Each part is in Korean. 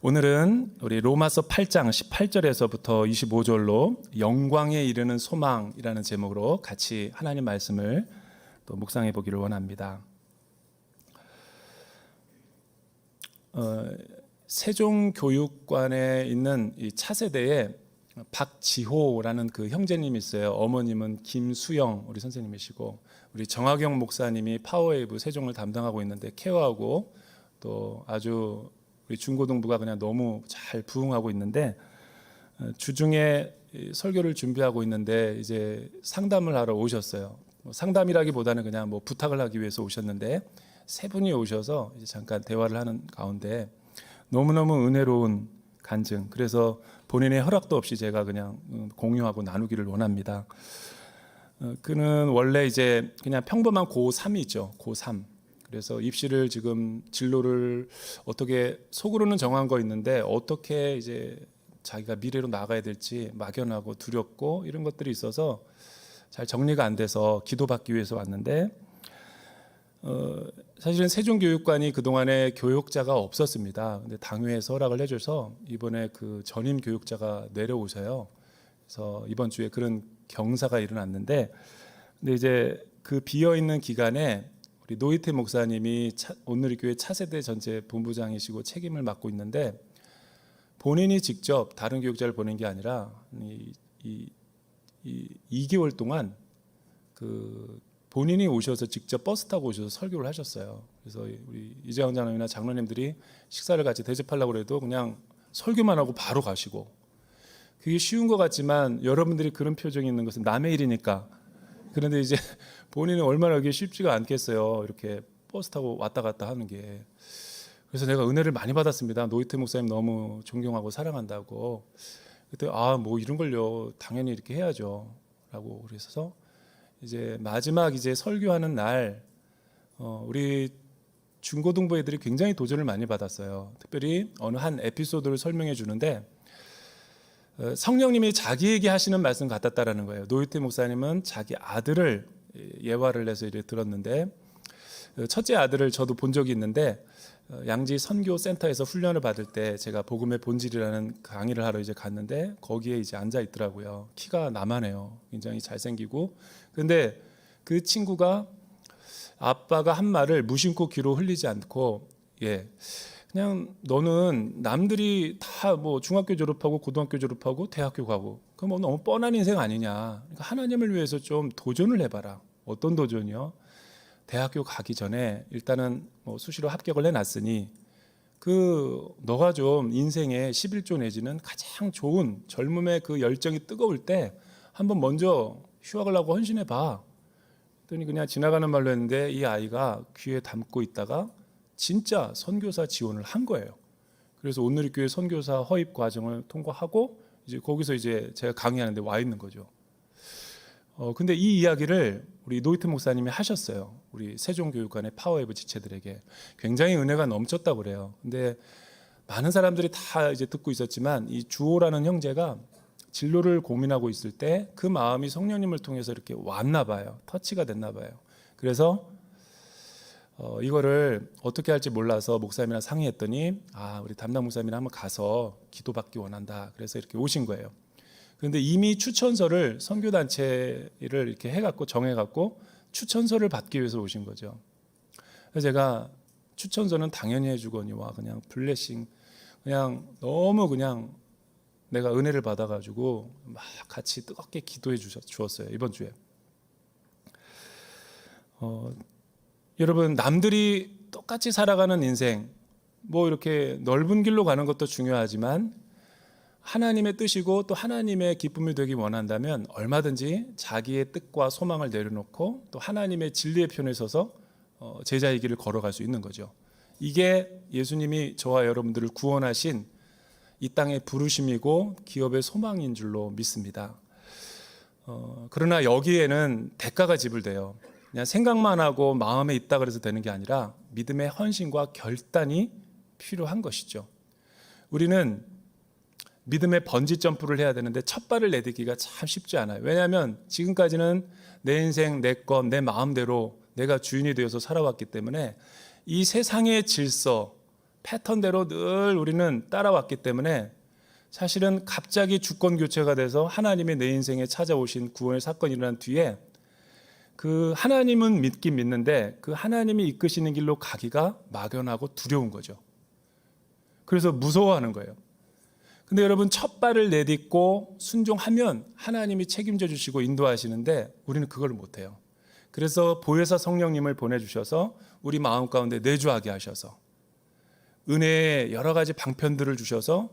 오늘은 우리 로마서 8장 18절에서부터 25절로 영광에 이르는 소망이라는 제목으로 같이 하나님 말씀을 또 묵상해 보기를 원합니다. 세종교육관에 있는 이 차세대에 박지호라는 그 형제님이 있어요. 어머님은 김수영 우리 선생님이시고, 우리 정학영 목사님이 파워웨이브 세종을 담당하고 있는데 케어하고, 또 아주 우리 중고등부가 그냥 너무 잘 부응하고 있는데, 주중에 설교를 준비하고 있는데 이제 상담을 하러 오셨어요. 상담이라기보다는 그냥 뭐 부탁을 하기 위해서 오셨는데, 세 분이 오셔서 이제 잠깐 대화를 하는 가운데 너무너무 은혜로운 간증, 그래서 본인의 허락도 없이 제가 그냥 공유하고 나누기를 원합니다. 그는 원래 이제 그냥 평범한 고3이죠. 고3. 그래서 입시를 지금 진로를 어떻게 속으로는 정한 거 있는데 어떻게 이제 자기가 미래로 나가야 될지 막연하고 두렵고 이런 것들이 있어서 잘 정리가 안 돼서 기도받기 위해서 왔는데, 사실은 세종교육관이 그동안에 교육자가 없었습니다. 근데 당회에서 허락을 해줘서 이번에 그 전임 교육자가 내려오셔요. 그래서 이번 주에 그런 경사가 일어났는데, 근데 이제 그 비어 있는 기간에 우리 노희태 목사님이 온누리교회 차세대 전체 본부장이시고 책임을 맡고 있는데, 본인이 직접 다른 교육자를 보낸 게 아니라 이 2개월 동안 그 본인이 오셔서 직접 버스 타고 오셔서 설교를 하셨어요. 그래서 우리 이재원 장로님이나 장로님들이 식사를 같이 대접하려고 해도 그냥 설교만 하고 바로 가시고, 그게 쉬운 것 같지만 여러분들이 그런 표정이 있는 것은 남의 일이니까. 그런데 이제 본인이 얼마나 그게 쉽지가 않겠어요. 이렇게 버스 타고 왔다 갔다 하는 게. 그래서 내가 은혜를 많이 받았습니다. 노희태 목사님 너무 존경하고 사랑한다고. 그때 뭐 이런 걸요 당연히 이렇게 해야죠 라고 그래서 이제 마지막 이제 설교하는 날 우리 중고등부 애들이 굉장히 도전을 많이 받았어요. 특별히 어느 한 에피소드를 설명해 주는데, 성령님이 자기에게 하시는 말씀 같았다라는 거예요. 노희태 목사님은 자기 아들을 예화를 내서 이렇게 들었는데, 첫째 아들을 저도 본 적이 있는데, 양지 선교센터에서 훈련을 받을 때 제가 복음의 본질이라는 강의를 하러 이제 갔는데 거기에 이제 앉아 있더라고요. 키가 나만해요. 굉장히 잘생기고. 근데 그 친구가 아빠가 한 말을 무심코 귀로 흘리지 않고, 그냥 너는 남들이 다 뭐 중학교 졸업하고 고등학교 졸업하고 대학교 가고 그럼 뭐 너무 뻔한 인생 아니냐. 그러니까 하나님을 위해서 좀 도전을 해봐라. 어떤 도전이요? 대학교 가기 전에 일단은 뭐 수시로 합격을 해놨으니 너가 좀 인생의 11조 내지는 가장 좋은 젊음의 그 열정이 뜨거울 때 한번 먼저 휴학을 하고 헌신해봐. 그랬더니 그냥 지나가는 말로 했는데 이 아이가 귀에 담고 있다가 진짜 선교사 지원을 한 거예요. 그래서 온누리교회 선교사 허입 과정을 통과하고 이제 거기서 이제 제가 강의하는데 와 있는 거죠. 근데 이 이야기를 우리 노희태 목사님이 하셨어요. 우리 세종교육관의 파워웨이브 지체들에게 굉장히 은혜가 넘쳤다고 그래요. 근데 많은 사람들이 다 이제 듣고 있었지만 이 주호라는 형제가 진로를 고민하고 있을 때 그 마음이 성령님을 통해서 이렇게 왔나 봐요. 터치가 됐나 봐요. 그래서 이거를 어떻게 할지 몰라서 목사님이랑 상의했더니 우리 담당 목사님이랑 한번 가서 기도받기 원한다. 그래서 이렇게 오신 거예요. 그런데 이미 추천서를 선교단체를 이렇게 해갖고 정해갖고 추천서를 받기 위해서 오신 거죠. 그래서 제가 추천서는 당연히 해주거니와 그냥 블레싱, 그냥 너무 그냥 내가 은혜를 받아가지고 막 같이 뜨겁게 기도해 주었어요. 이번 주에. 여러분, 남들이 똑같이 살아가는 인생, 뭐 이렇게 넓은 길로 가는 것도 중요하지만 하나님의 뜻이고 또 하나님의 기쁨이 되기 원한다면 얼마든지 자기의 뜻과 소망을 내려놓고 또 하나님의 진리의 편에 서서 제자의 길을 걸어갈 수 있는 거죠. 이게 예수님이 저와 여러분들을 구원하신 이 땅의 부르심이고 기업의 소망인 줄로 믿습니다. 그러나 여기에는 대가가 지불돼요. 그냥 생각만 하고 마음에 있다 그래서 되는 게 아니라 믿음의 헌신과 결단이 필요한 것이죠. 우리는 믿음의 번지 점프를 해야 되는데 첫 발을 내딛기가 참 쉽지 않아요. 왜냐하면 지금까지는 내 인생, 내 것, 내 마음대로 내가 주인이 되어서 살아왔기 때문에 이 세상의 질서, 패턴대로 늘 우리는 따라왔기 때문에 사실은 갑자기 주권 교체가 돼서 하나님이 내 인생에 찾아오신 구원의 사건이 일어난 뒤에 그 하나님은 믿긴 믿는데 그 하나님이 이끄시는 길로 가기가 막연하고 두려운 거죠. 그래서 무서워하는 거예요. 근데 여러분, 첫 발을 내딛고 순종하면 하나님이 책임져 주시고 인도하시는데 우리는 그걸 못해요. 그래서 보혜사 성령님을 보내주셔서 우리 마음 가운데 내주하게 하셔서 은혜의 여러 가지 방편들을 주셔서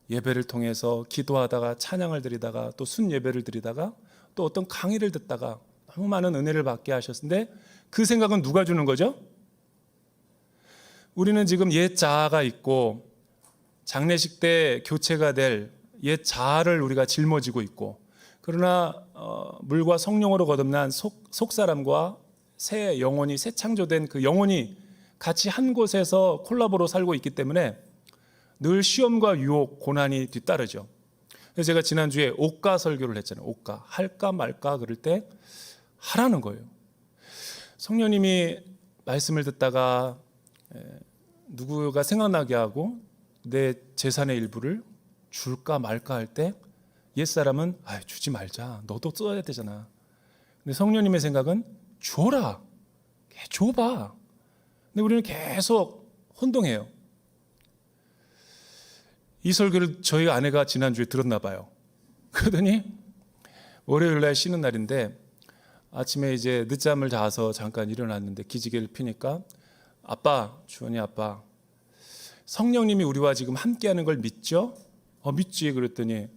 예배를 통해서 기도하다가 찬양을 드리다가 또 순예배를 드리다가 또 어떤 강의를 듣다가 너무 많은 은혜를 받게 하셨는데 그 생각은 누가 주는 거죠? 우리는 지금 옛 자아가 있고 장례식 때 교체가 될 옛 자아를 우리가 짊어지고 있고, 그러나 물과 성령으로 거듭난 속사람과 새 영혼이, 새 창조된 그 영혼이 같이 한 곳에서 콜라보로 살고 있기 때문에 늘 시험과 유혹, 고난이 뒤따르죠. 그래서 제가 지난주에 옥가 설교를 했잖아요. 옥가, 할까 말까 그럴 때 하라는 거예요. 성령님이 말씀을 듣다가 누구가 생각나게 하고 내 재산의 일부를 줄까 말까 할 때 옛사람은 주지 말자, 너도 써야 되잖아. 근데 성령님의 생각은 줘라, 줘봐. 근데 우리는 계속 혼동해요. 이 설교를 저희 아내가 지난주에 들었나 봐요. 그러더니 월요일 날 쉬는 날인데 아침에 이제 늦잠을 자서 잠깐 일어났는데 기지개를 피니까 아빠, 주원이 아빠, 성령님이 우리와 지금 함께하는 걸 믿죠? 믿지. 그랬더니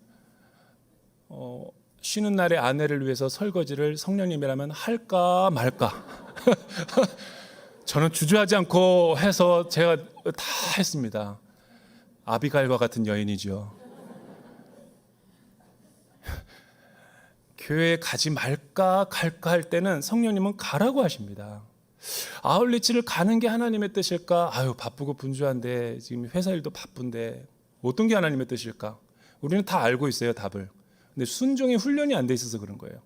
쉬는 날에 아내를 위해서 설거지를 성령님이라면 할까 말까. 저는 주저하지 않고 해서 제가 다 했습니다. 아비가일과 같은 여인이죠. 교회에 가지 말까 갈까 할 때는 성령님은 가라고 하십니다. 아울리치를 가는 게 하나님의 뜻일까? 바쁘고 분주한데 지금 회사 일도 바쁜데 어떤 게 하나님의 뜻일까? 우리는 다 알고 있어요, 답을. 근데 순종의 훈련이 안 돼 있어서 그런 거예요.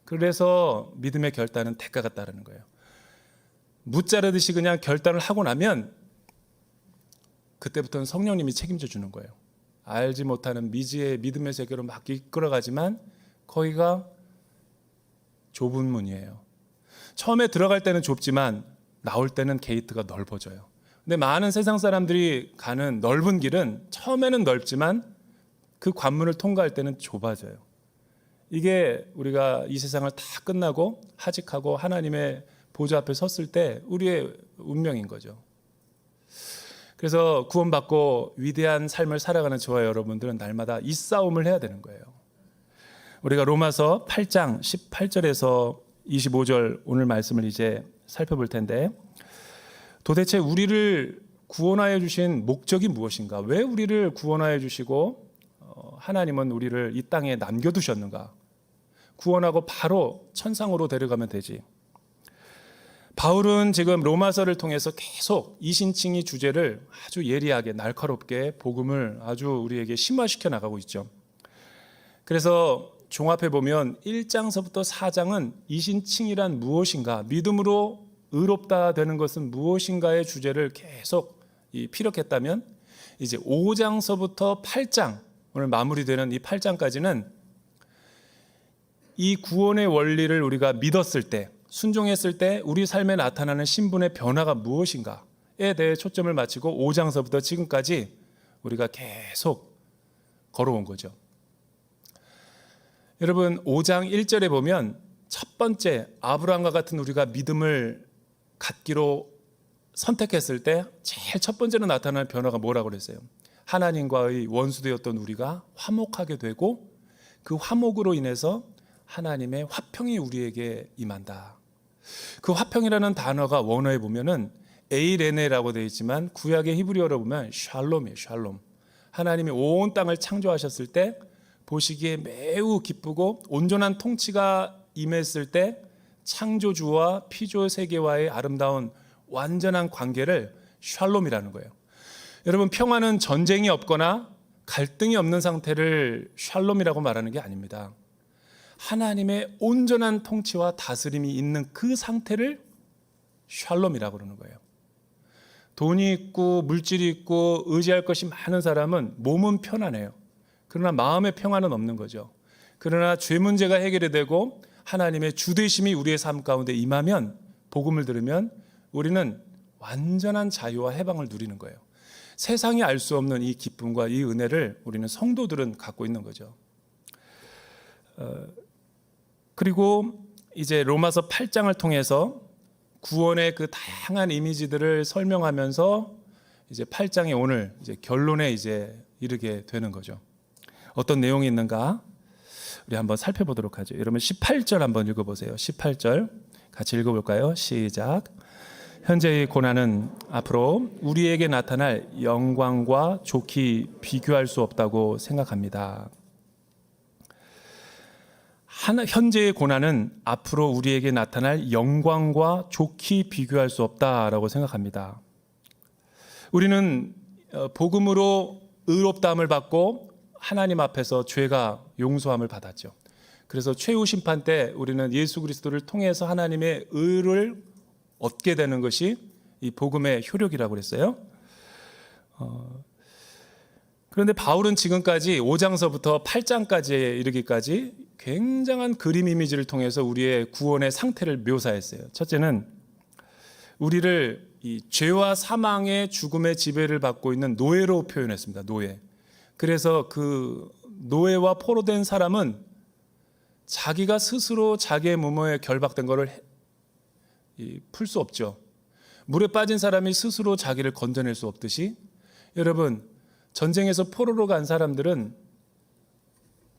그래서 믿음의 결단은 대가가 따르는 거예요. 무자르듯이 그냥 결단을 하고 나면 그때부터는 성령님이 책임져 주는 거예요. 알지 못하는 미지의 믿음의 세계로 막 이끌어가지만 거기가 좁은 문이에요. 처음에 들어갈 때는 좁지만 나올 때는 게이트가 넓어져요. 근데 많은 세상 사람들이 가는 넓은 길은 처음에는 넓지만 그 관문을 통과할 때는 좁아져요. 이게 우리가 이 세상을 다 끝나고 하직하고 하나님의 보좌 앞에 섰을 때 우리의 운명인 거죠. 그래서 구원받고 위대한 삶을 살아가는 저와 여러분들은 날마다 이 싸움을 해야 되는 거예요. 우리가 로마서 8장 18절에서 25절 오늘 말씀을 이제 살펴볼 텐데, 도대체 우리를 구원하여 주신 목적이 무엇인가? 왜 우리를 구원하여 주시고 하나님은 우리를 이 땅에 남겨두셨는가? 구원하고 바로 천상으로 데려가면 되지. 바울은 지금 로마서를 통해서 계속 이신칭의 주제를 아주 예리하게 날카롭게 복음을 아주 우리에게 심화시켜 나가고 있죠. 그래서 종합해 보면 1장서부터 4장은 이신칭이란 무엇인가, 믿음으로 의롭다 되는 것은 무엇인가의 주제를 계속 피력했다면, 이제 5장서부터 8장, 오늘 마무리되는 이 8장까지는 이 구원의 원리를 우리가 믿었을 때, 순종했을 때 우리 삶에 나타나는 신분의 변화가 무엇인가에 대해 초점을 맞추고 5장서부터 지금까지 우리가 계속 걸어온 거죠. 여러분, 5장 1절에 보면 첫 번째, 아브라함과 같은 우리가 믿음을 갖기로 선택했을 때 제일 첫 번째로 나타나는 변화가 뭐라고 그랬어요? 하나님과의 원수되었던 우리가 화목하게 되고 그 화목으로 인해서 하나님의 화평이 우리에게 임한다. 그 화평이라는 단어가 원어에 보면은 에이레네라고 되어 있지만 구약의 히브리어로 보면 샬롬이에요. 샬롬. 하나님이 온 땅을 창조하셨을 때 보시기에 매우 기쁘고 온전한 통치가 임했을 때 창조주와 피조 세계와의 아름다운 완전한 관계를 샬롬이라는 거예요. 여러분, 평화는 전쟁이 없거나 갈등이 없는 상태를 샬롬이라고 말하는 게 아닙니다. 하나님의 온전한 통치와 다스림이 있는 그 상태를 샬롬이라고 그러는 거예요. 돈이 있고 물질이 있고 의지할 것이 많은 사람은 몸은 편안해요. 그러나 마음의 평안은 없는 거죠. 그러나 죄 문제가 해결이 되고 하나님의 주되심이 우리의 삶 가운데 임하면, 복음을 들으면 우리는 완전한 자유와 해방을 누리는 거예요. 세상이 알 수 없는 이 기쁨과 이 은혜를 우리는 성도들은 갖고 있는 거죠. 그리고 이제 로마서 8장을 통해서 구원의 그 다양한 이미지들을 설명하면서 이제 8장의 오늘 이제 결론에 이제 이르게 되는 거죠. 어떤 내용이 있는가? 우리 한번 살펴보도록 하죠. 여러분 18절 한번 읽어보세요. 18절 같이 읽어볼까요? 시작. 현재의 고난은 앞으로 우리에게 나타날 영광과 좋게 비교할 수 없다고 생각합니다. 현재의 고난은 앞으로 우리에게 나타날 영광과 좋게 비교할 수 없다라고 생각합니다. 우리는 복음으로 의롭다함을 받고 하나님 앞에서 죄가 용서함을 받았죠. 그래서 최후 심판 때 우리는 예수 그리스도를 통해서 하나님의 의를 얻게 되는 것이 이 복음의 효력이라고 그랬어요. 그런데 바울은 지금까지 5장서부터 8장까지 이르기까지 굉장한 그림 이미지를 통해서 우리의 구원의 상태를 묘사했어요. 첫째는 우리를 이 죄와 사망의 죽음의 지배를 받고 있는 노예로 표현했습니다. 노예. 그래서 그 노예와 포로된 사람은 자기가 스스로 자기의 무모에 결박된 것을 풀 수 없죠. 물에 빠진 사람이 스스로 자기를 건져낼 수 없듯이, 여러분 전쟁에서 포로로 간 사람들은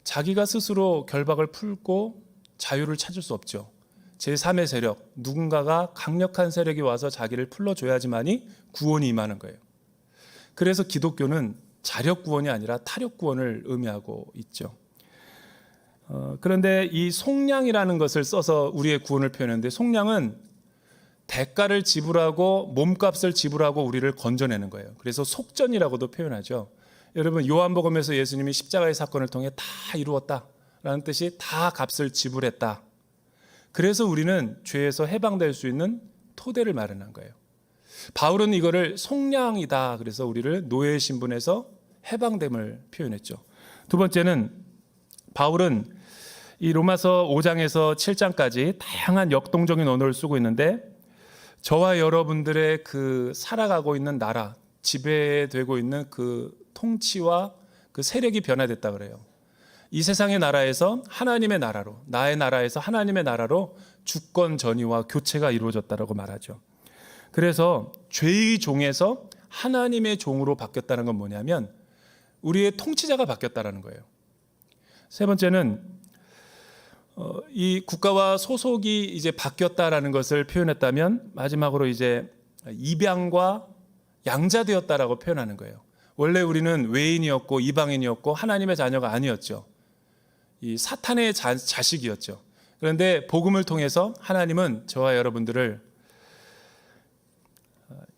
자기가 스스로 결박을 풀고 자유를 찾을 수 없죠. 제3의 세력, 누군가가 강력한 세력이 와서 자기를 풀어줘야지만이 구원이 임하는 거예요. 그래서 기독교는 자력 구원이 아니라 타력 구원을 의미하고 있죠. 그런데 이 속량이라는 것을 써서 우리의 구원을 표현했는데, 속량은 대가를 지불하고 몸값을 지불하고 우리를 건져내는 거예요. 그래서 속전이라고도 표현하죠. 여러분 요한복음에서 예수님이 십자가의 사건을 통해 다 이루었다라는 뜻이 다 값을 지불했다. 그래서 우리는 죄에서 해방될 수 있는 토대를 마련한 거예요. 바울은 이거를 속량이다. 그래서 우리를 노예의 신분에서 해방됨을 표현했죠. 두 번째는 바울은 이 로마서 5장에서 7장까지 다양한 역동적인 언어를 쓰고 있는데, 저와 여러분들의 그 살아가고 있는 나라, 지배되고 있는 그 통치와 그 세력이 변화됐다 그래요. 이 세상의 나라에서 하나님의 나라로, 나의 나라에서 하나님의 나라로 주권 전이와 교체가 이루어졌다라고 말하죠. 그래서 죄의 종에서 하나님의 종으로 바뀌었다는 건 뭐냐면 우리의 통치자가 바뀌었다는 거예요. 세 번째는 이 국가와 소속이 이제 바뀌었다라는 것을 표현했다면, 마지막으로 이제 입양과 양자되었다라고 표현하는 거예요. 원래 우리는 외인이었고 이방인이었고 하나님의 자녀가 아니었죠. 이 사탄의 자식이었죠. 그런데 복음을 통해서 하나님은 저와 여러분들을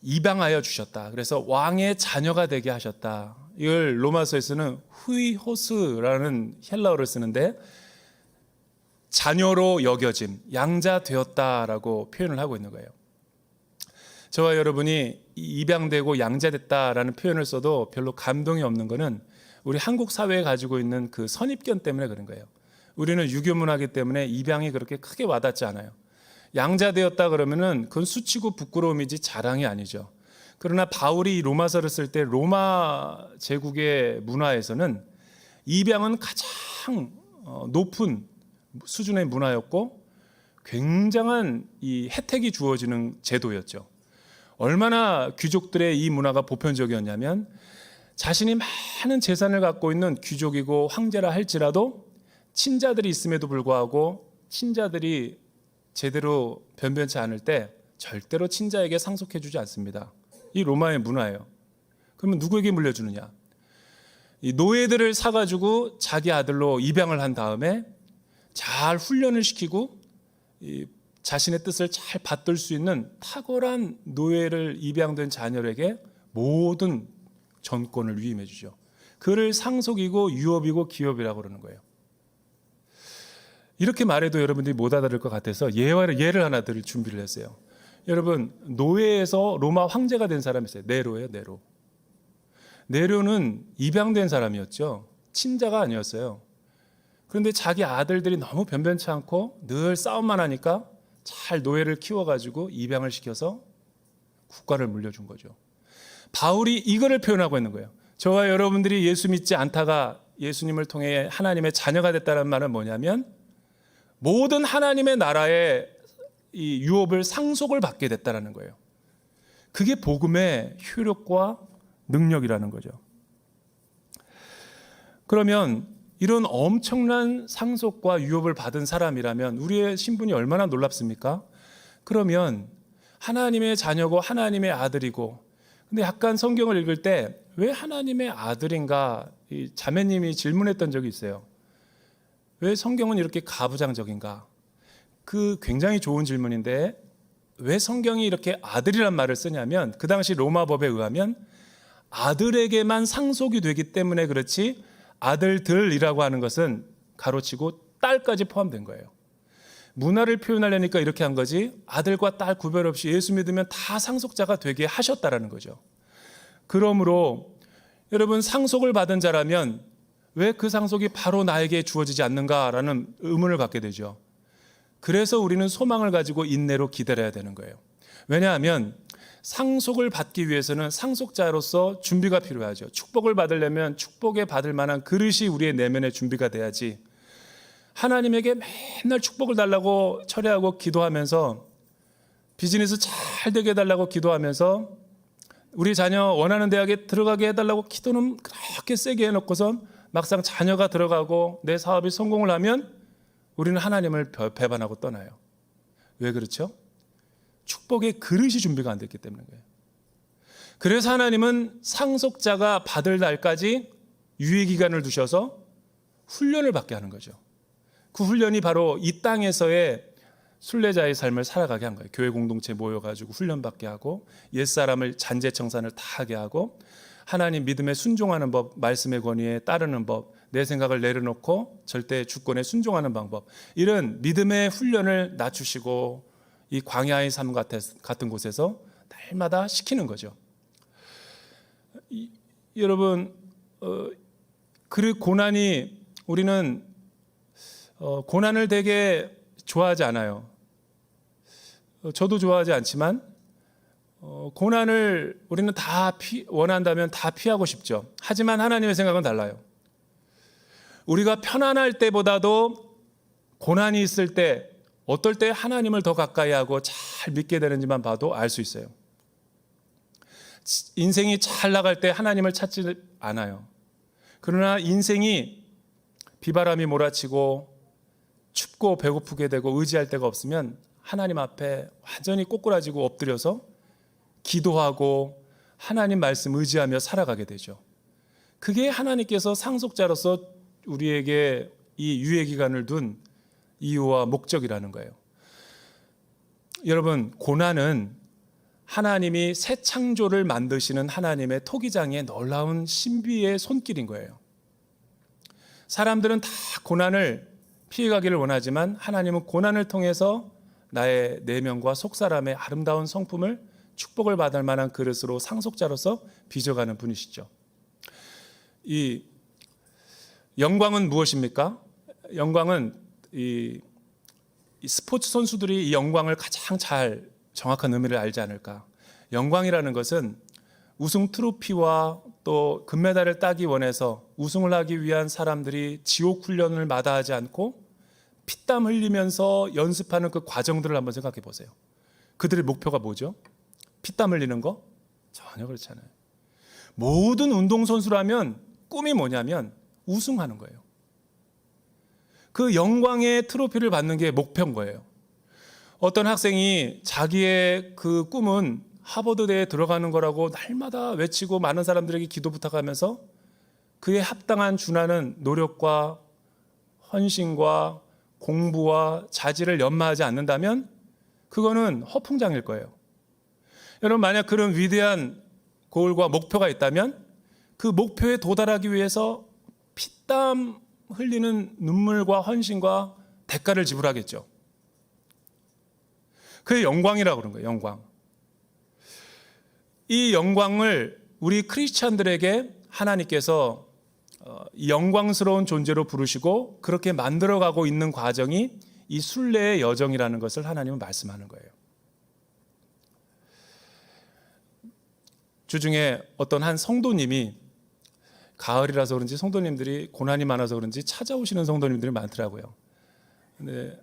입양하여 주셨다. 그래서 왕의 자녀가 되게 하셨다. 이걸 로마서에서는 후이호스라는 헬라어를 쓰는데, 자녀로 여겨짐, 양자되었다라고 표현을 하고 있는 거예요. 저와 여러분이 입양되고 양자됐다라는 표현을 써도 별로 감동이 없는 것은 우리 한국 사회에 가지고 있는 그 선입견 때문에 그런 거예요. 우리는 유교 문화이기 때문에 입양이 그렇게 크게 와닿지 않아요. 양자되었다 그러면은 그건 수치고 부끄러움이지 자랑이 아니죠. 그러나 바울이 로마서를 쓸 때 로마 제국의 문화에서는 입양은 가장 높은 수준의 문화였고 굉장한 이 혜택이 주어지는 제도였죠. 얼마나 귀족들의 이 문화가 보편적이었냐면, 자신이 많은 재산을 갖고 있는 귀족이고 황제라 할지라도 친자들이 있음에도 불구하고 친자들이 제대로 변변치 않을 때 절대로 친자에게 상속해 주지 않습니다. 이 로마의 문화예요. 그러면 누구에게 물려주느냐? 이 노예들을 사가지고 자기 아들로 입양을 한 다음에 잘 훈련을 시키고 이 자신의 뜻을 잘 받들 수 있는 탁월한 노예를 입양된 자녀에게 모든 전권을 위임해 주죠. 그를 상속이고 유업이고 기업이라고 그러는 거예요. 이렇게 말해도 여러분들이 못 알아들을 것 같아서 예를 하나 드릴 준비를 했어요. 여러분, 노예에서 로마 황제가 된 사람이 있어요. 네로예요, 네로. 네로는 입양된 사람이었죠. 친자가 아니었어요. 그런데 자기 아들들이 너무 변변치 않고 늘 싸움만 하니까 잘 노예를 키워가지고 입양을 시켜서 국가를 물려준 거죠. 바울이 이거를 표현하고 있는 거예요. 저와 여러분들이 예수 믿지 않다가 예수님을 통해 하나님의 자녀가 됐다는 말은 뭐냐면 모든 하나님의 나라의 이 유업을 상속을 받게 됐다는 거예요. 그게 복음의 효력과 능력이라는 거죠. 그러면 이런 엄청난 상속과 유업을 받은 사람이라면 우리의 신분이 얼마나 놀랍습니까? 그러면 하나님의 자녀고 하나님의 아들이고, 근데 약간 성경을 읽을 때 왜 하나님의 아들인가 이 자매님이 질문했던 적이 있어요. 왜 성경은 이렇게 가부장적인가? 그 굉장히 좋은 질문인데 왜 성경이 이렇게 아들이란 말을 쓰냐면 그 당시 로마법에 의하면 아들에게만 상속이 되기 때문에 그렇지 아들들이라고 하는 것은 가로치고 딸까지 포함된 거예요. 문화를 표현하려니까 이렇게 한 거지 아들과 딸 구별 없이 예수 믿으면 다 상속자가 되게 하셨다라는 거죠. 그러므로 여러분 상속을 받은 자라면 왜 그 상속이 바로 나에게 주어지지 않는가라는 의문을 갖게 되죠. 그래서 우리는 소망을 가지고 인내로 기다려야 되는 거예요. 왜냐하면 상속을 받기 위해서는 상속자로서 준비가 필요하죠. 축복을 받으려면 축복에 받을 만한 그릇이 우리의 내면에 준비가 돼야지 하나님에게 맨날 축복을 달라고 철회하고 기도하면서 비즈니스 잘 되게 해달라고 기도하면서 우리 자녀 원하는 대학에 들어가게 해달라고 기도는 그렇게 세게 해놓고선 막상 자녀가 들어가고 내 사업이 성공을 하면 우리는 하나님을 배반하고 떠나요. 왜 그렇죠? 축복의 그릇이 준비가 안 됐기 때문인 거예요. 그래서 하나님은 상속자가 받을 날까지 유예기간을 두셔서 훈련을 받게 하는 거죠. 그 훈련이 바로 이 땅에서의 순례자의 삶을 살아가게 한 거예요. 교회 공동체 모여가지고 훈련받게 하고 옛사람을 잔재청산을 다 하게 하고 하나님 믿음에 순종하는 법, 말씀의 권위에 따르는 법, 내 생각을 내려놓고 절대 주권에 순종하는 방법, 이런 믿음의 훈련을 낮추시고 이 광야의 삶 같은 곳에서 날마다 시키는 거죠. 여러분, 그 고난이 우리는 고난을 되게 좋아하지 않아요. 저도 좋아하지 않지만 고난을 우리는 다 원한다면 다 피하고 싶죠. 하지만 하나님의 생각은 달라요. 우리가 편안할 때보다도 고난이 있을 때 어떨 때 하나님을 더 가까이 하고 잘 믿게 되는지만 봐도 알 수 있어요. 인생이 잘 나갈 때 하나님을 찾지 않아요. 그러나 인생이 비바람이 몰아치고 춥고 배고프게 되고 의지할 데가 없으면 하나님 앞에 완전히 꼬꾸라지고 엎드려서 기도하고 하나님 말씀 의지하며 살아가게 되죠. 그게 하나님께서 상속자로서 우리에게 이 유예기간을 둔 이유와 목적이라는 거예요. 여러분, 고난은 하나님이 새 창조를 만드시는 하나님의 토기장의 놀라운 신비의 손길인 거예요. 사람들은 다 고난을 피해가기를 원하지만 하나님은 고난을 통해서 나의 내면과 속사람의 아름다운 성품을 축복을 받을 만한 그릇으로 상속자로서 빚어가는 분이시죠. 이 영광은 무엇입니까? 영광은 이 스포츠 선수들이 이 영광을 가장 잘 정확한 의미를 알지 않을까. 영광이라는 것은 우승 트로피와 또 금메달을 따기 원해서 우승을 하기 위한 사람들이 지옥 훈련을 마다하지 않고 피땀 흘리면서 연습하는 그 과정들을 한번 생각해 보세요. 그들의 목표가 뭐죠? 피땀 흘리는 거? 전혀 그렇지 않아요. 모든 운동선수라면 꿈이 뭐냐면 우승하는 거예요. 그 영광의 트로피를 받는 게 목표인 거예요. 어떤 학생이 자기의 그 꿈은 하버드대에 들어가는 거라고 날마다 외치고 많은 사람들에게 기도 부탁하면서 그에 합당한 준하는 노력과 헌신과 공부와 자질을 연마하지 않는다면 그거는 허풍장일 거예요. 여러분, 만약 그런 위대한 고울과 목표가 있다면 그 목표에 도달하기 위해서 피땀 흘리는 눈물과 헌신과 대가를 지불하겠죠. 그게 영광이라고 그런 거예요. 영광. 이 영광을 우리 크리스찬들에게 하나님께서 이 영광스러운 존재로 부르시고 그렇게 만들어가고 있는 과정이 이 순례의 여정이라는 것을 하나님은 말씀하는 거예요. 주중에 어떤 한 성도님이, 가을이라서 그런지 성도님들이 고난이 많아서 그런지 찾아오시는 성도님들이 많더라고요. 근데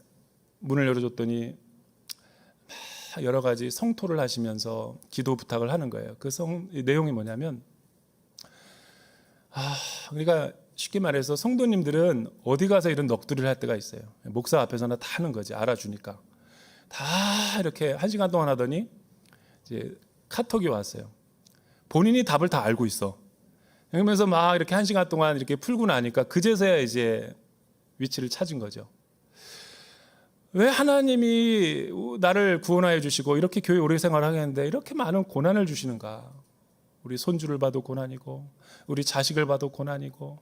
문을 열어줬더니 여러 가지 성토를 하시면서 기도 부탁을 하는 거예요. 그 내용이 뭐냐면, 그러니까 쉽게 말해서 성도님들은 어디 가서 이런 넋두리를 할 때가 있어요. 목사 앞에서나 다 하는 거지. 알아주니까 다 이렇게 1시간 동안 하더니 이제 카톡이 왔어요. 본인이 답을 다 알고 있어. 그러면서 막 이렇게 1시간 동안 이렇게 풀고 나니까 그제서야 이제 위치를 찾은 거죠. 왜 하나님이 나를 구원하여 주시고 이렇게 교회 오래 생활을 하겠는데 이렇게 많은 고난을 주시는가? 우리 손주를 봐도 고난이고 우리 자식을 봐도 고난이고,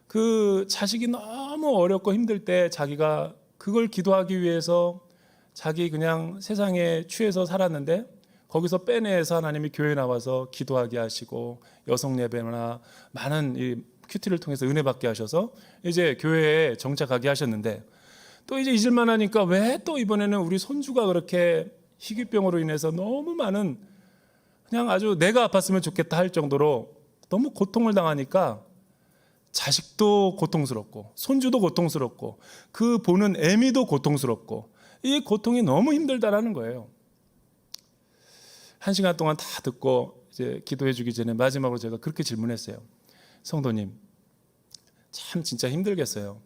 그 자식이 너무 어렵고 힘들 때 자기가 그걸 기도하기 위해서 자기 그냥 세상에 취해서 살았는데 거기서 빼내서 하나님이 교회에 나와서 기도하게 하시고 여성 예배나 많은 이 큐티를 통해서 은혜 받게 하셔서 이제 교회에 정착하게 하셨는데, 또 이제 잊을만 하니까 왜 또 이번에는 우리 손주가 그렇게 희귀병으로 인해서 너무 많은, 그냥 아주 내가 아팠으면 좋겠다 할 정도로 너무 고통을 당하니까 자식도 고통스럽고 손주도 고통스럽고 그 보는 애미도 고통스럽고 이 고통이 너무 힘들다라는 거예요. 1시간 동안 다 듣고 이제 기도해 주기 전에 마지막으로 제가 그렇게 질문했어요. 성도님, 참 진짜 힘들겠어요.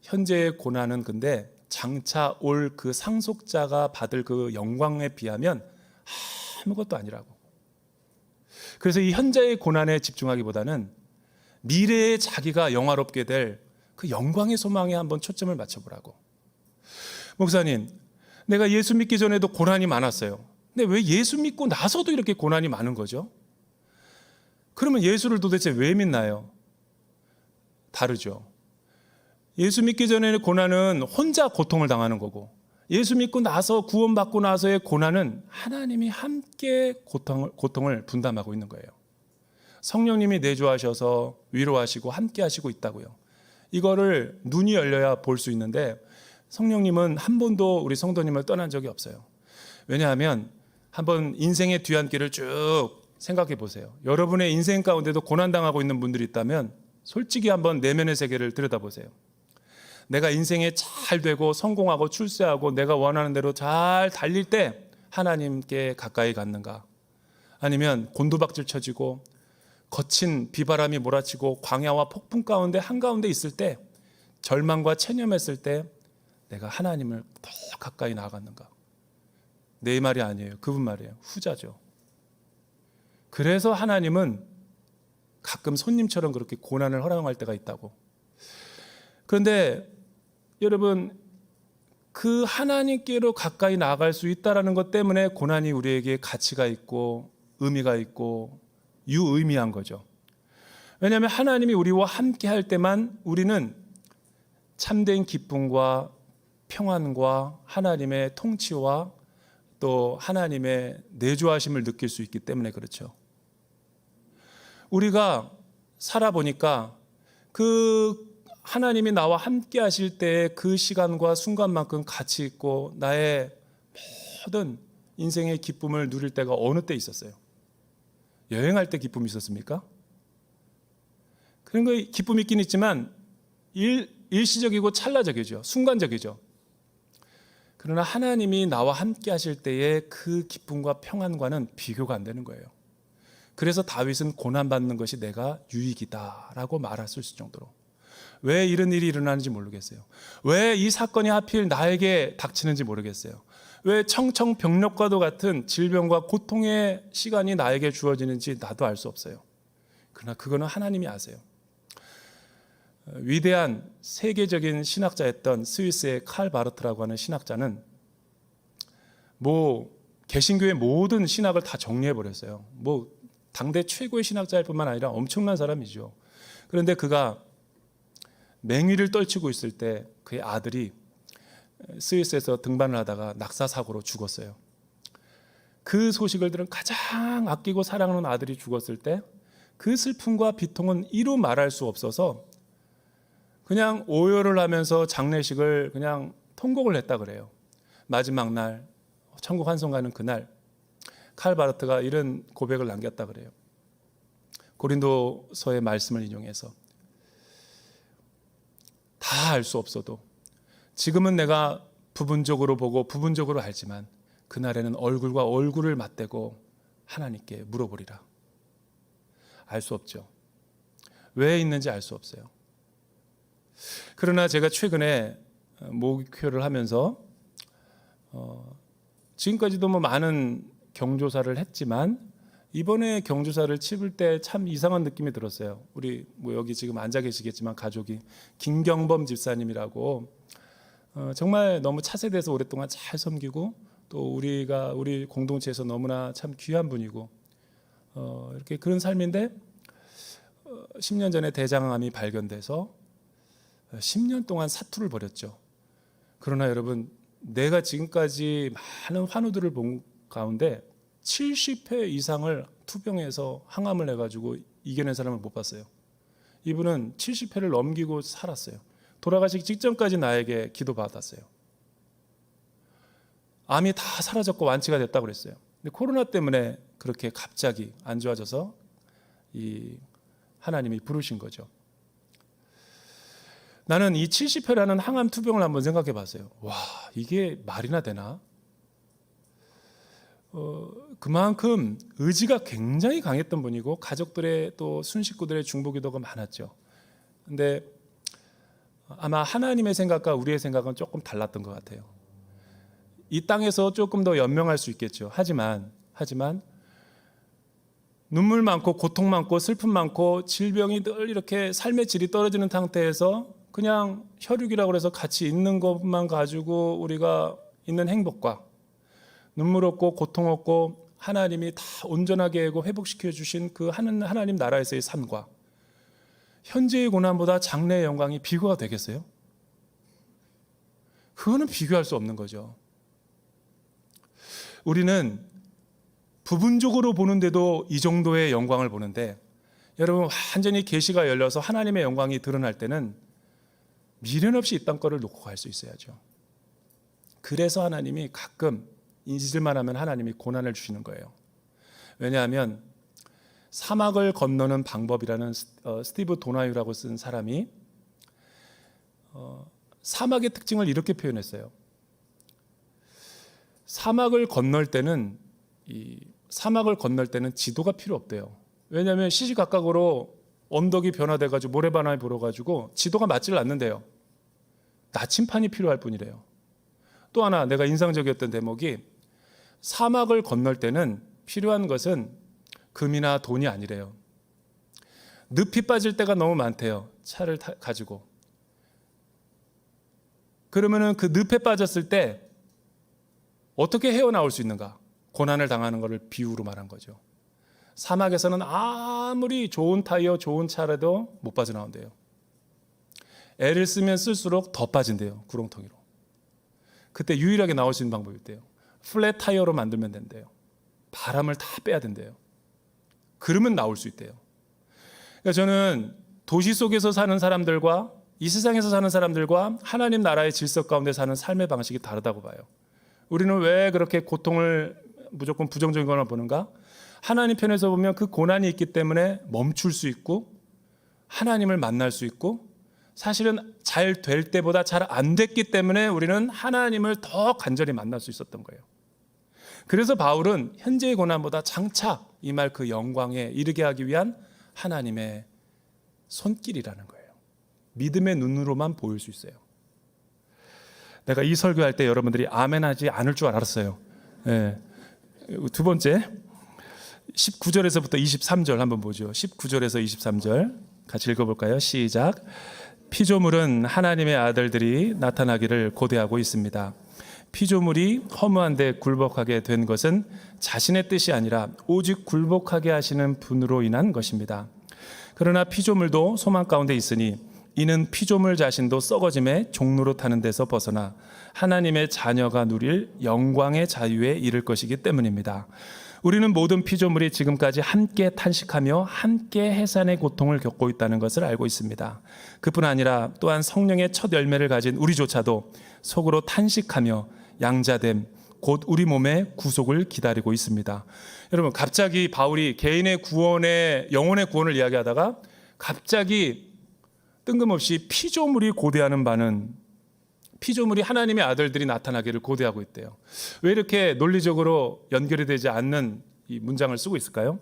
현재의 고난은 근데 장차 올 그 상속자가 받을 그 영광에 비하면 아무것도 아니라고. 그래서 이 현재의 고난에 집중하기보다는 미래에 자기가 영화롭게 될 그 영광의 소망에 한번 초점을 맞춰보라고. 목사님, 내가 예수 믿기 전에도 고난이 많았어요. 근데 왜 예수 믿고 나서도 이렇게 고난이 많은 거죠? 그러면 예수를 도대체 왜 믿나요? 다르죠. 예수 믿기 전에는 고난은 혼자 고통을 당하는 거고, 예수 믿고 나서 구원받고 나서의 고난은 하나님이 함께 고통을 분담하고 있는 거예요. 성령님이 내주하셔서 위로하시고 함께 하시고 있다고요. 이거를 눈이 열려야 볼 수 있는데 성령님은 한 번도 우리 성도님을 떠난 적이 없어요. 왜냐하면 한번 인생의 뒤안길을 쭉 생각해 보세요. 여러분의 인생 가운데도 고난당하고 있는 분들이 있다면 솔직히 한번 내면의 세계를 들여다보세요. 내가 인생에 잘 되고 성공하고 출세하고 내가 원하는 대로 잘 달릴 때 하나님께 가까이 갔는가? 아니면 곤두박질 쳐지고 거친 비바람이 몰아치고 광야와 폭풍 가운데 한가운데 있을 때, 절망과 체념했을 때 내가 하나님을 더 가까이 나아갔는가? 내 말이 아니에요. 그분 말이에요. 후자죠. 그래서 하나님은 가끔 손님처럼 그렇게 고난을 허락할 때가 있다고. 그런데 여러분, 그 하나님께로 가까이 나아갈 수 있다는 것 때문에 고난이 우리에게 가치가 있고 의미가 있고 유의미한 거죠. 왜냐하면 하나님이 우리와 함께 할 때만 우리는 참된 기쁨과 평안과 하나님의 통치와 또 하나님의 내주하심을 느낄 수 있기 때문에 그렇죠. 우리가 살아보니까 그 하나님이 나와 함께 하실 때의 그 시간과 순간만큼 가치 있고 나의 모든 인생의 기쁨을 누릴 때가 어느 때 있었어요? 여행할 때 기쁨이 있었습니까? 그런 거 기쁨이 있긴 있지만 일시적이고 찰나적이죠. 순간적이죠. 그러나 하나님이 나와 함께 하실 때의 그 기쁨과 평안과는 비교가 안 되는 거예요. 그래서 다윗은 고난받는 것이 내가 유익이다라고 말할 수 있을 정도로. 왜 이런 일이 일어나는지 모르겠어요. 왜 이 사건이 하필 나에게 닥치는지 모르겠어요. 왜 청청병력과도 같은 질병과 고통의 시간이 나에게 주어지는지 나도 알 수 없어요. 그러나 그거는 하나님이 아세요. 위대한 세계적인 신학자였던 스위스의 칼 바르트라고 하는 신학자는 개신교의 모든 신학을 다 정리해버렸어요. 당대 최고의 신학자일 뿐만 아니라 엄청난 사람이죠. 그런데 그가 맹위를 떨치고 있을 때 그의 아들이 스위스에서 등반을 하다가 낙사 사고로 죽었어요. 그 소식을 들은 가장 아끼고 사랑하는 아들이 죽었을 때 그 슬픔과 비통은 이루 말할 수 없어서 그냥 오열을 하면서 장례식을 그냥 통곡을 했다 그래요. 마지막 날, 천국 환송 가는 그날 칼 바르트가 이런 고백을 남겼다 그래요. 고린도서의 말씀을 인용해서 다 알 수 없어도 지금은 내가 부분적으로 보고 부분적으로 알지만 그날에는 얼굴과 얼굴을 맞대고 하나님께 물어보리라. 알 수 없죠. 왜 있는지 알 수 없어요. 그러나 제가 최근에 목회를 하면서 지금까지도 많은 경조사를 했지만 이번에 경조사를 치를 때 참 이상한 느낌이 들었어요. 우리 여기 지금 앉아 계시겠지만 가족이 김경범 집사님이라고 정말 너무 차세대에서 오랫동안 잘 섬기고 또 우리 공동체에서 너무나 참 귀한 분이고 이렇게 그런 삶인데 10년 전에 대장암이 발견돼서 10년 동안 사투를 벌였죠. 그러나 여러분, 내가 지금까지 많은 환우들을 본 가운데 70회 이상을 투병해서 항암을 해가지고 이겨낸 사람을 못 봤어요. 이분은 70회를 넘기고 살았어요. 돌아가시기 직전까지 나에게 기도받았어요. 암이 다 사라졌고 완치가 됐다고 그랬어요. 근데 코로나 때문에 그렇게 갑자기 안 좋아져서 이 하나님이 부르신 거죠. 나는 이 70회라는 항암 투병을 한번 생각해 봤어요. 와, 이게 말이나 되나? 그만큼 의지가 굉장히 강했던 분이고 가족들의 또 순식구들의 중보기도가 많았죠. 근데 아마 하나님의 생각과 우리의 생각은 조금 달랐던 것 같아요. 이 땅에서 조금 더 연명할 수 있겠죠. 하지만 눈물 많고 고통 많고 슬픔 많고 질병이 늘 이렇게 삶의 질이 떨어지는 상태에서 그냥 혈육이라고 해서 같이 있는 것만 가지고 우리가 있는 행복과 눈물 없고 고통 없고 하나님이 다 온전하게 하고 회복시켜 주신 그 하나님 나라에서의 삶과 현재의 고난보다 장래의 영광이 비교가 되겠어요? 그거는 비교할 수 없는 거죠. 우리는 부분적으로 보는데도 이 정도의 영광을 보는데 여러분, 완전히 계시가 열려서 하나님의 영광이 드러날 때는 미련 없이 이 땅 거를 놓고 갈 수 있어야죠. 그래서 하나님이 가끔 잊을만 하면 하나님이 고난을 주시는 거예요. 왜냐하면 사막을 건너는 방법이라는 스티브 도나유라고 쓴 사람이 사막의 특징을 이렇게 표현했어요. 사막을 건널 때는 지도가 필요 없대요. 왜냐하면 시시각각으로 언덕이 변화돼가지고 모래바람이 불어가지고 지도가 맞지를 않는데요. 나침판이 필요할 뿐이래요. 또 하나 내가 인상적이었던 대목이 사막을 건널 때는 필요한 것은 금이나 돈이 아니래요. 늪이 빠질 때가 너무 많대요. 차를 가지고. 그러면은 그 늪에 빠졌을 때 어떻게 헤어나올 수 있는가? 고난을 당하는 것을 비유로 말한 거죠. 사막에서는 아무리 좋은 타이어, 좋은 차라도 못 빠져나온대요. 애를 쓰면 쓸수록 더 빠진대요. 구렁텅이로. 그때 유일하게 나올 수 있는 방법이 있대요. 플랫 타이어로 만들면 된대요. 바람을 다 빼야 된대요. 그러면 나올 수 있대요. 그러니까 저는 도시 속에서 사는 사람들과 이 세상에서 사는 사람들과 하나님 나라의 질서 가운데 사는 삶의 방식이 다르다고 봐요. 우리는 왜 그렇게 고통을 무조건 부정적인 것만 보는가? 하나님 편에서 보면 그 고난이 있기 때문에 멈출 수 있고 하나님을 만날 수 있고 사실은 잘 될 때보다 잘 안 됐기 때문에 우리는 하나님을 더 간절히 만날 수 있었던 거예요. 그래서 바울은 현재의 고난보다 장차 임할 그 영광에 이르게 하기 위한 하나님의 손길이라는 거예요. 믿음의 눈으로만 보일 수 있어요. 내가 이 설교할 때 여러분들이 아멘하지 않을 줄 알았어요. 네. 두 번째 19절에서부터 23절 한번 보죠. 19절에서 23절 같이 읽어볼까요? 시작. 피조물은 하나님의 아들들이 나타나기를 고대하고 있습니다. 피조물이 허무한데 굴복하게 된 것은 자신의 뜻이 아니라 오직 굴복하게 하시는 분으로 인한 것입니다. 그러나 피조물도 소망 가운데 있으니 이는 피조물 자신도 썩어짐의 종로로 타는 데서 벗어나 하나님의 자녀가 누릴 영광의 자유에 이를 것이기 때문입니다. 우리는 모든 피조물이 지금까지 함께 탄식하며 함께 해산의 고통을 겪고 있다는 것을 알고 있습니다. 그뿐 아니라 또한 성령의 첫 열매를 가진 우리조차도 속으로 탄식하며 양자됨, 곧 우리 몸의 구속을 기다리고 있습니다. 여러분, 갑자기 바울이 개인의 구원의 영혼의 구원을 이야기하다가 갑자기 뜬금없이 피조물이 고대하는 바는 피조물이 하나님의 아들들이 나타나기를 고대하고 있대요. 왜 이렇게 논리적으로 연결이 되지 않는 이 문장을 쓰고 있을까요?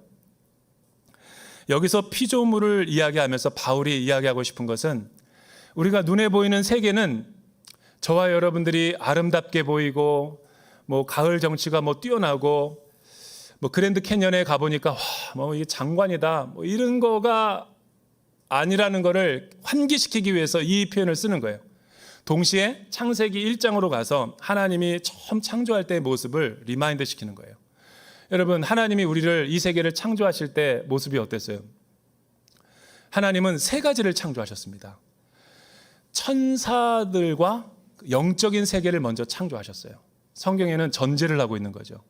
여기서 피조물을 이야기하면서 바울이 이야기하고 싶은 것은 우리가 눈에 보이는 세계는 저와 여러분들이 아름답게 보이고 뭐 가을 정취가 뭐 뛰어나고 뭐 그랜드 캐년에 가보니까 뭐 이게 장관이다 뭐 이런 거가 아니라는 거를 환기시키기 위해서 이 표현을 쓰는 거예요. 동시에 창세기 1장으로 가서 하나님이 처음 창조할 때의 모습을 리마인드 시키는 거예요. 여러분, 하나님이 우리를 이 세계를 창조하실 때 모습이 어땠어요? 하나님은 세 가지를 창조하셨습니다. 천사들과 영적인 세계를 먼저 창조하셨어요. 성경에는 전제를 하고 있는 거죠.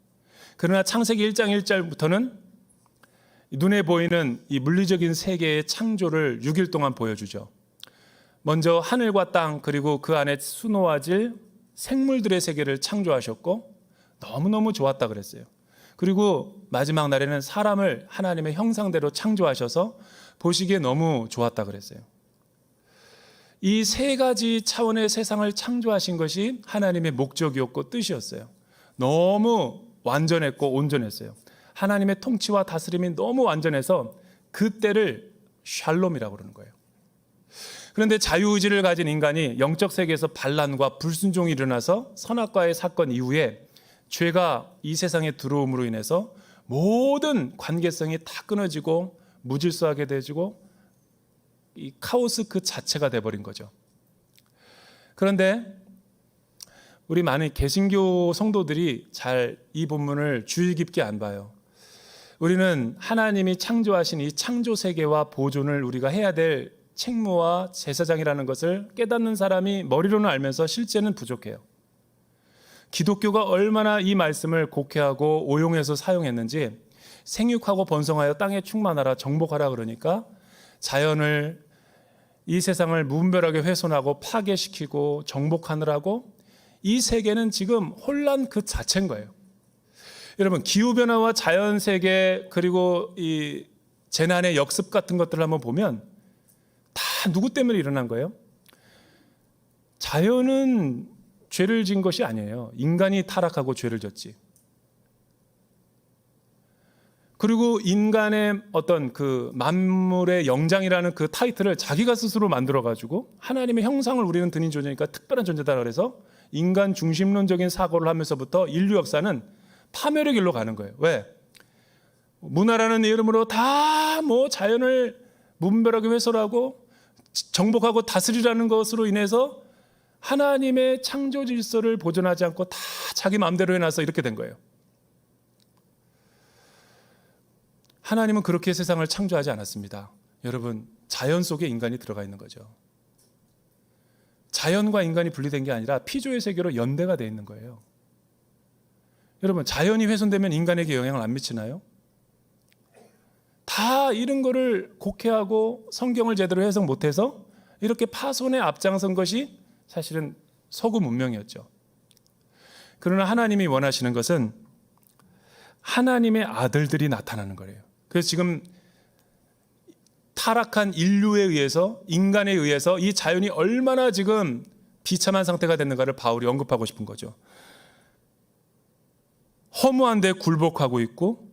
그러나 창세기 1장 1절부터는 눈에 보이는 이 물리적인 세계의 창조를 6일 동안 보여주죠. 먼저 하늘과 땅 그리고 그 안에 수놓아질 생물들의 세계를 창조하셨고 너무너무 좋았다 그랬어요. 그리고 마지막 날에는 사람을 하나님의 형상대로 창조하셔서 보시기에 너무 좋았다 그랬어요. 이 세 가지 차원의 세상을 창조하신 것이 하나님의 목적이었고 뜻이었어요. 너무 완전했고 온전했어요. 하나님의 통치와 다스림이 너무 완전해서 그 때를 샬롬이라고 그러는 거예요. 그런데 자유의지를 가진 인간이 영적 세계에서 반란과 불순종이 일어나서 선악과의 사건 이후에 죄가 이 세상에 들어옴으로 인해서 모든 관계성이 다 끊어지고 무질서하게 되지고 이 카오스 그 자체가 돼버린 거죠. 그런데 우리 많은 개신교 성도들이 잘 이 본문을 주의 깊게 안 봐요. 우리는 하나님이 창조하신 이 창조 세계와 보존을 우리가 해야 될 책무와 제사장이라는 것을 깨닫는 사람이 머리로는 알면서 실제는 부족해요. 기독교가 얼마나 이 말씀을 곡해하고 오용해서 사용했는지 생육하고 번성하여 땅에 충만하라 정복하라 그러니까 자연을 이 세상을 무분별하게 훼손하고 파괴시키고 정복하느라고 이 세계는 지금 혼란 그 자체인 거예요. 여러분, 기후변화와 자연세계 그리고 이 재난의 역습 같은 것들을 한번 보면 다 누구 때문에 일어난 거예요? 자연은 죄를 진 것이 아니에요. 인간이 타락하고 죄를 졌지. 그리고 인간의 어떤 그 만물의 영장이라는 그 타이틀을 자기가 스스로 만들어가지고 하나님의 형상을 우리는 드린 존재니까 특별한 존재다 그래서 인간 중심론적인 사고를 하면서부터 인류 역사는 파멸의 길로 가는 거예요. 왜? 문화라는 이름으로 다 뭐 자연을 무분별하게 훼손하고 정복하고 다스리라는 것으로 인해서 하나님의 창조 질서를 보존하지 않고 다 자기 마음대로 해놔서 이렇게 된 거예요. 하나님은 그렇게 세상을 창조하지 않았습니다. 여러분, 자연 속에 인간이 들어가 있는 거죠. 자연과 인간이 분리된 게 아니라 피조의 세계로 연대가 되어 있는 거예요. 여러분, 자연이 훼손되면 인간에게 영향을 안 미치나요? 다 이런 거를 곡해하고 성경을 제대로 해석 못해서 이렇게 파손에 앞장선 것이 사실은 서구 문명이었죠. 그러나 하나님이 원하시는 것은 하나님의 아들들이 나타나는 거예요. 그래서 지금 타락한 인류에 의해서 인간에 의해서 이 자연이 얼마나 지금 비참한 상태가 됐는가를 바울이 언급하고 싶은 거죠. 허무한 데 굴복하고 있고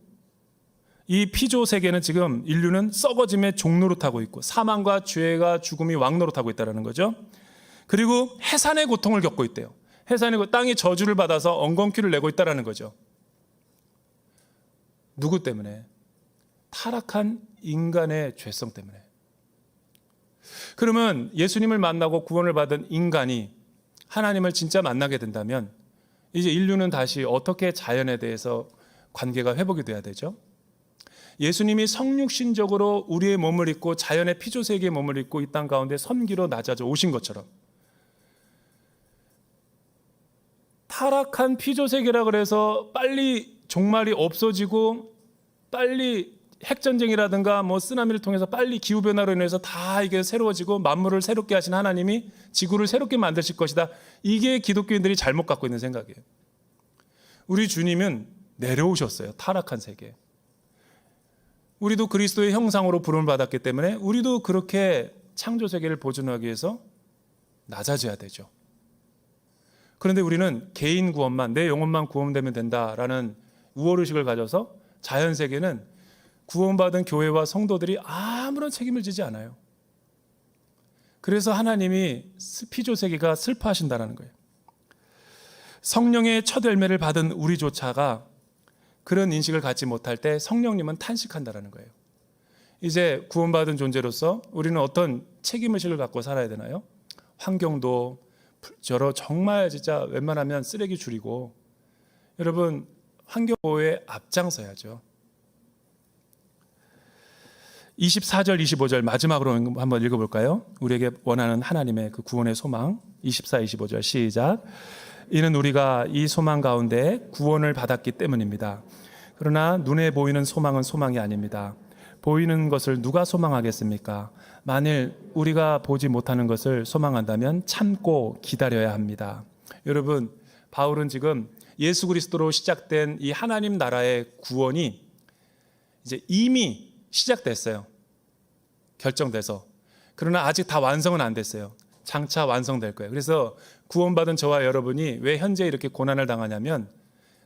이 피조 세계는 지금 인류는 썩어짐의 종노릇하고 있고 사망과 죄가 죽음이 왕노릇하고 있다는 거죠. 그리고 해산의 고통을 겪고 있대요. 해산의 땅이 저주를 받아서 엉겅퀴를 내고 있다는 거죠. 누구 때문에? 타락한 인간의 죄성 때문에. 그러면 예수님을 만나고 구원을 받은 인간이 하나님을 진짜 만나게 된다면 이제 인류는 다시 어떻게 자연에 대해서 관계가 회복이 돼야 되죠? 예수님이 성육신적으로 우리의 몸을 입고 자연의 피조세계의 몸을 입고 이 땅 가운데 선기로 낮아져 오신 것처럼 타락한 피조세계라 그래서 빨리 종말이 없어지고 빨리 핵전쟁이라든가 뭐 쓰나미를 통해서 빨리 기후변화로 인해서 다 이게 새로워지고 만물을 새롭게 하신 하나님이 지구를 새롭게 만드실 것이다. 이게 기독교인들이 잘못 갖고 있는 생각이에요. 우리 주님은 내려오셨어요. 타락한 세계. 우리도 그리스도의 형상으로 부름을 받았기 때문에 우리도 그렇게 창조 세계를 보존하기 위해서 낮아져야 되죠. 그런데 우리는 개인 구원만, 내 영혼만 구원되면 된다라는 우월의식을 가져서 자연 세계는 구원받은 교회와 성도들이 아무런 책임을 지지 않아요. 그래서 하나님이 피조 세계가 슬퍼하신다는 거예요. 성령의 첫 열매를 받은 우리조차가 그런 인식을 갖지 못할 때 성령님은 탄식한다는 거예요. 이제 구원받은 존재로서 우리는 어떤 책임의식을 갖고 살아야 되나요? 환경도 정말 진짜 웬만하면 쓰레기 줄이고 여러분 환경보호에 앞장서야죠. 24절 25절 마지막으로 한번 읽어볼까요? 우리에게 원하는 하나님의 그 구원의 소망 24, 25절 시작. 이는 우리가 이 소망 가운데 구원을 받았기 때문입니다. 그러나 눈에 보이는 소망은 소망이 아닙니다. 보이는 것을 누가 소망하겠습니까? 만일 우리가 보지 못하는 것을 소망한다면 참고 기다려야 합니다. 여러분, 바울은 지금 예수 그리스도로 시작된 이 하나님 나라의 구원이 이제 이미 시작됐어요. 결정돼서. 그러나 아직 다 완성은 안 됐어요. 장차 완성될 거예요. 그래서 구원받은 저와 여러분이 왜 현재 이렇게 고난을 당하냐면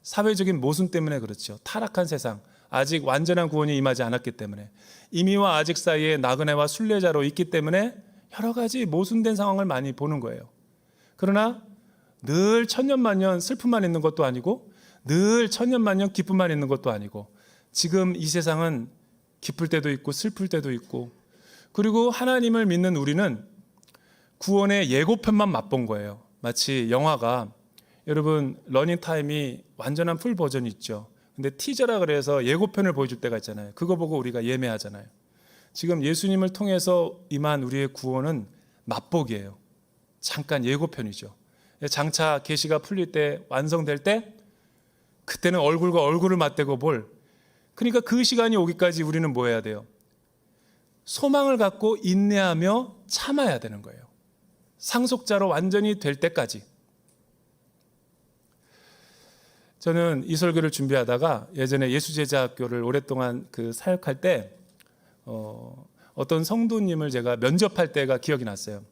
사회적인 모순 때문에 그렇죠. 타락한 세상, 아직 완전한 구원이 임하지 않았기 때문에, 이미와 아직 사이에 나그네와 순례자로 있기 때문에 여러 가지 모순된 상황을 많이 보는 거예요. 그러나 늘 천년만년 슬픔만 있는 것도 아니고 늘 천년만년 기쁨만 있는 것도 아니고 지금 이 세상은 기쁠 때도 있고 슬플 때도 있고, 그리고 하나님을 믿는 우리는 구원의 예고편만 맛본 거예요. 마치 영화가, 여러분 러닝타임이 완전한 풀 버전이 있죠. 근데 티저라 그래서 예고편을 보여줄 때가 있잖아요. 그거 보고 우리가 예매하잖아요. 지금 예수님을 통해서 임한 우리의 구원은 맛보기예요. 잠깐 예고편이죠. 장차 계시가 풀릴 때, 완성될 때 그때는 얼굴과 얼굴을 맞대고 볼, 그러니까 그 시간이 오기까지 우리는 뭐 해야 돼요? 소망을 갖고 인내하며 참아야 되는 거예요. 상속자로 완전히 될 때까지. 저는 이 설교를 준비하다가 예전에 예수제자학교를 오랫동안 사역할 때 어떤 성도님을 제가 면접할 때가 기억이 났어요.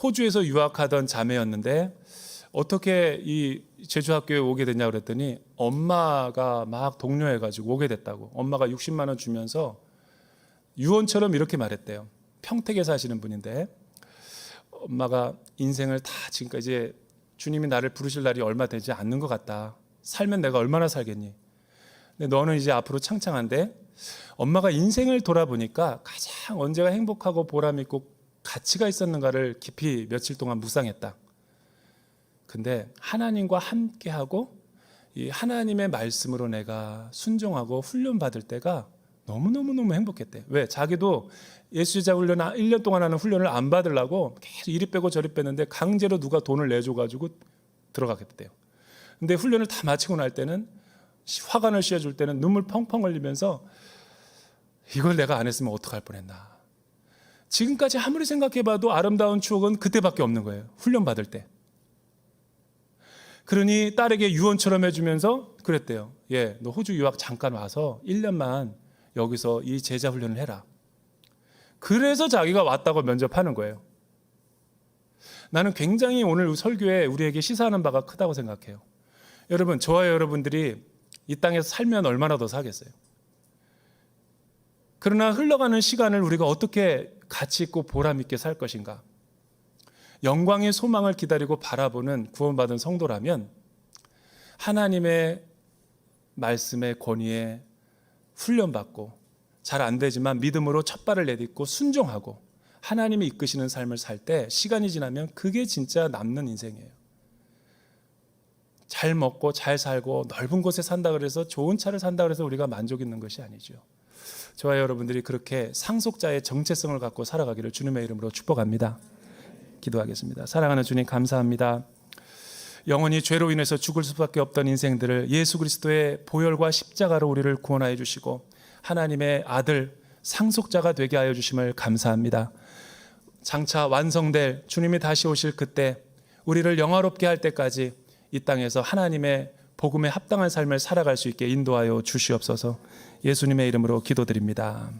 호주에서 유학하던 자매였는데 어떻게 이 제주학교에 오게 됐냐 그랬더니 엄마가 막 독려해가지고 오게 됐다고. 엄마가 60만 원 주면서 유언처럼 이렇게 말했대요. 평택에 사시는 분인데 엄마가 인생을 다 지금까지 주님이 나를 부르실 날이 얼마 되지 않는 것 같다. 살면 내가 얼마나 살겠니? 근데 너는 이제 앞으로 창창한데 엄마가 인생을 돌아보니까 가장 언제가 행복하고 보람있고 가치가 있었는가를 깊이 며칠 동안 묵상했다. 근데 하나님과 함께하고 이 하나님의 말씀으로 내가 순종하고 훈련받을 때가 너무너무 행복했대. 왜? 자기도 예수제자 훈련 1년 동안 하는 훈련을 안 받으려고 계속 이리 빼고 저리 뺐는데 강제로 누가 돈을 내줘가지고 들어가겠대요. 근데 훈련을 다 마치고 날 때는 화관을 씌워줄 때는 눈물 펑펑 흘리면서 이걸 내가 안 했으면 어떡할 뻔했나. 지금까지 아무리 생각해봐도 아름다운 추억은 그때밖에 없는 거예요. 훈련 받을 때. 그러니 딸에게 유언처럼 해주면서 그랬대요. 예, 너 호주 유학 잠깐 와서 1년만 여기서 이 제자 훈련을 해라. 그래서 자기가 왔다고 면접하는 거예요. 나는 굉장히 오늘 설교에 우리에게 시사하는 바가 크다고 생각해요. 여러분, 저와 여러분들이 이 땅에서 살면 얼마나 더 사겠어요? 그러나 흘러가는 시간을 우리가 어떻게 가치 있고 보람 있게 살 것인가? 영광의 소망을 기다리고 바라보는 구원받은 성도라면 하나님의 말씀의 권위에 훈련받고 잘 안 되지만 믿음으로 첫 발을 내딛고 순종하고 하나님이 이끄시는 삶을 살 때 시간이 지나면 그게 진짜 남는 인생이에요. 잘 먹고 잘 살고 넓은 곳에 산다 그래서 좋은 차를 산다 그래서 우리가 만족 있는 것이 아니죠. 저와 여러분들이 그렇게 상속자의 정체성을 갖고 살아가기를 주님의 이름으로 축복합니다. 기도하겠습니다. 사랑하는 주님, 감사합니다. 영원히 죄로 인해서 죽을 수밖에 없던 인생들을 예수 그리스도의 보혈과 십자가로 우리를 구원하여 주시고 하나님의 아들 상속자가 되게 하여 주심을 감사합니다. 장차 완성될 주님이 다시 오실 그때 우리를 영화롭게 할 때까지 이 땅에서 하나님의 복음에 합당한 삶을 살아갈 수 있게 인도하여 주시옵소서. 예수님의 이름으로 기도드립니다.